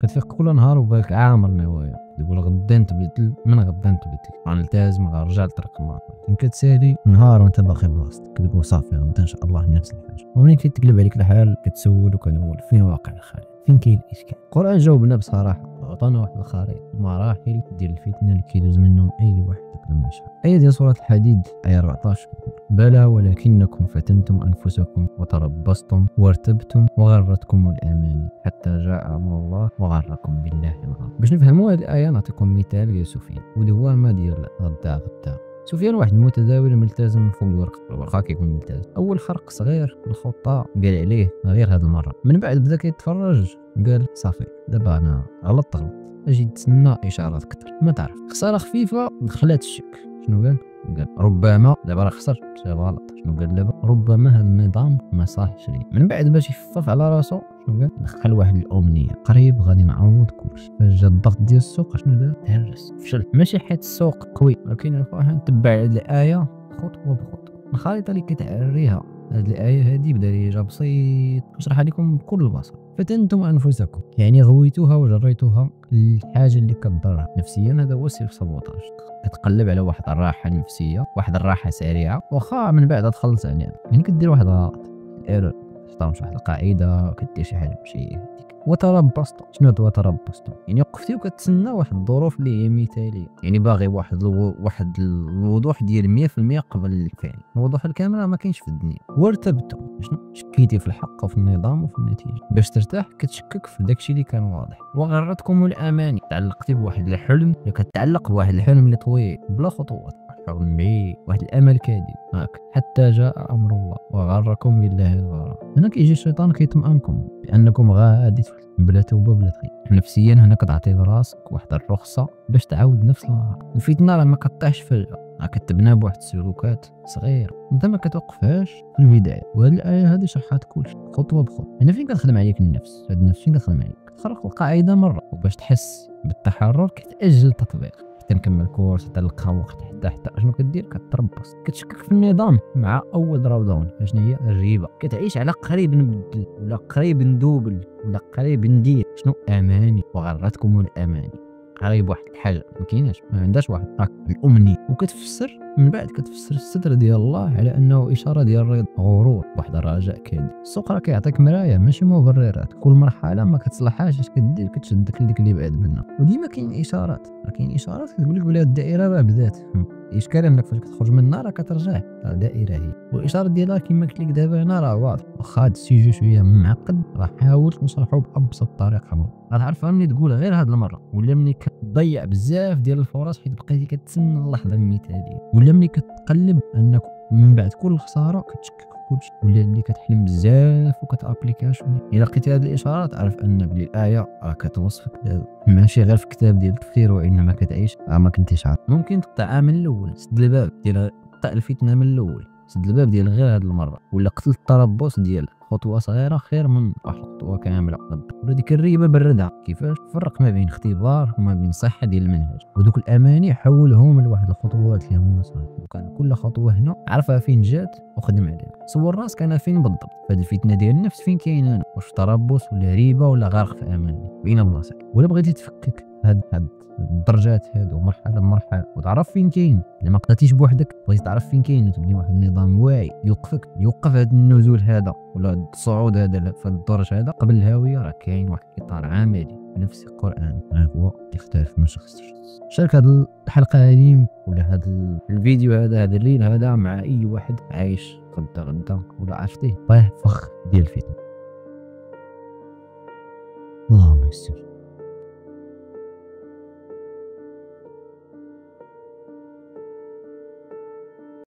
كتفيق كل نهار وبالك عامر نوايا، تقول غدا نتبدل، من غدا نتبدل غنلتزم غنرجع لطريق الله. يمكن كتسالي نهار وانت باقي بلاصتك كتقول صافي غدا ان شاء الله نفس الحاجه، ومنين كيتقلب عليك الحال كتسول وكنقول فين واقع الخالق، فين كاين الاشكال. القران جاوبنا بصراحه، عطانا واحد الخريطه مراحل ديال الفتنه اللي كيدوز منهم اي واحد قبل يشاء. ايه ديال سوره الحديد ايه 14 بلى ولكنكم فتنتم انفسكم وتربصتم وارتبتم وغرتكم الاماني حتى جاء امر الله وغركم بالله الغرور. باش نفهموا هذه الايه نعطيكم مثال ديال سفيان ودوامه ديال غدا. سفيان واحد المتداول ملتزم فوق الورقه كيكون ملتزم. اول خرق صغير الخطه قال عليه غير هذه المره، من بعد بدا كيتفرج قال صافي دابا انا غلطت اجي نتسنى اشارات اكثر. ما تعرف خساره خفيفه دخلات الشك. شنو قال ربما دابا راه خسر غلط. شنو قال دابا ربما هذا النظام ما صالحش لي. من بعد باش يخفف على راسو شنو قال دخل واحد الامنيه قريب غادي نعوض كلشي. فاش جا الضغط ديال السوق شنو دار تهرس فشل. ماشي حيت السوق قوي ولكن نتبع هذه الايه خطوه بخطوه. الخريطه اللي كتعريها هذه الايه هذه بدا ليها بسيط نشرحها لكم بكل بساطه. فتنتم انفسكم يعني غويتوها وجريتوها للحاجه اللي كتضرها نفسيا. هذا هو السيلف سابوتاج. كتقلب على واحد الراحه النفسيه، واحد الراحه سريعه، واخا من بعد تخلص عليها. يعني كدير واحد غلط ايرور تختار واحد القاعده كدير شي حاجه ماشي هذيك. وتربصتم شنو هو تربصتم؟ يعني وقفتي وكتسنى واحد الظروف اللي هي مثاليه. يعني باغي واحد الوضوح ديال 100% قبل الفعل. الوضوح الكامل ما كاينش في الدنيا. وارتبتم شنو شكيتي في الحق وفي النظام وفي النتيجه. باش ترتاح كتشكك في داكشي اللي كان واضح. وغرتكم الاماني تعلقتي بواحد الحلم اللي كتعلق بواحد الحلم اللي طويل بلا خطوات، حلم بعيد، واحد الامل كاذب هاك حتى جاء امر الله وغركم بالله الغرور. هنا كيجي الشيطان كيطمئنكم بانكم غادي بلا توبه بلا تغيير. نفسيا هنا كتعطي لراسك واحد الرخصه باش تعاود نفس الغلط. الفتنه راه ما كطيحش فجاه، كتبنى بواحد السلوكات صغيره انت ما كتوقفهاش في البدايه. وهذه الايه هذه شرحات كلشي خطوه بخطوه. هنا فين كتخدم عليك النفس. هاد النفس فين كتخدم عليك تخرق القاعده مره، وباش تحس بالتحرر كتاجل التطبيق حتى نكمل الكورس حتى نلقى وقت حتى شنو كدير كتربص. كتشكك في النظام مع اول دراو داون. شنو هي الريبه؟ كتعيش على قريب نبدل ولا قريب ندوبل ولا قريب ندير شنو اماني. وغرتكم الاماني قريب واحد الحاجه ما كايناش، ما عندهاش واحد الامنيه. وكتفسر من بعد كتفسر الستر ديال الله على انه اشاره ديال الرضا غرور واحد الرجاء كاذب. السوق راه كيعطيك مرايه ماشي مبررات. كل مرحله ما كتصلحهاش اش كدير كتشدك لديك اللي بعد منها. وديما كاين اشارات، كاين اشارات كتقول لك بلي الدائره راه بدات. الاشكال انك فاش كتخرج منها راه كترجع دائره هي. والاشاره ديالها كما قلت لك دابا هنا راه واضح. واخا هاد السيجي شويه معقد راه حاولت نشرحو بابسط طريقه. غتعرفها ملي تقول غير هاد المره، ولا ملي كتضيع بزاف ديال الفرص حيت بقيتي كتسنى اللحظه المثاليه، ولا ملي كتقلب انك من بعد كل خساره كتشكك في كلشي، ولا ملي كتحلم بزاف وكتابليكا شويه. الا لقيتي هاد الاشارات عرف ان بلي الايه راه كتوصفك ماشي غير في كتاب ديال التفسير وانما كتعيش ما كنتيش عارف. ممكن تقطع من الاول، سد الباب ديال قطع الفتنه من الاول، سد الباب ديال غير هاد المره، ولا قتل التربص ديال خطوه صغيره خير من واحد الخطوه كامله. ولا ديك الريبه بردها. كيفاش فرق ما بين اختبار وما بين صحه ديال المنهج. ودوك الاماني حولهم لواحد الخطوات اللي هما صغيره. وكان كل خطوه هنا عرفها فين جات وخدم عليها. صور راسك انا فين بالضبط فهاد الفتنه ديال النفس فين كاين انا، واش تربص ولا ريبه ولا غارق في اماني بين بلاصتك. ولا بغيتي تفكك هاد الدرجات هادو مرحله بمرحله وتعرف فين كاين. الا ما قدرتيش بوحدك بغيتي تعرف فين كاين وتبني واحد النظام واعي يوقف هاد النزول هذا ولا هاد الصعود هذا في الدرج هذا قبل الهاويه. راه كاين واحد الاطار عملي نفسي قراني هو يختلف من شخص لشخص. شارك هاد الحلقه هذه ولا هاد الفيديو هذا الريل هذا مع اي واحد عايش غدا ولا عرفتيه طايح فخ ديال الفتن. اللهم يستر.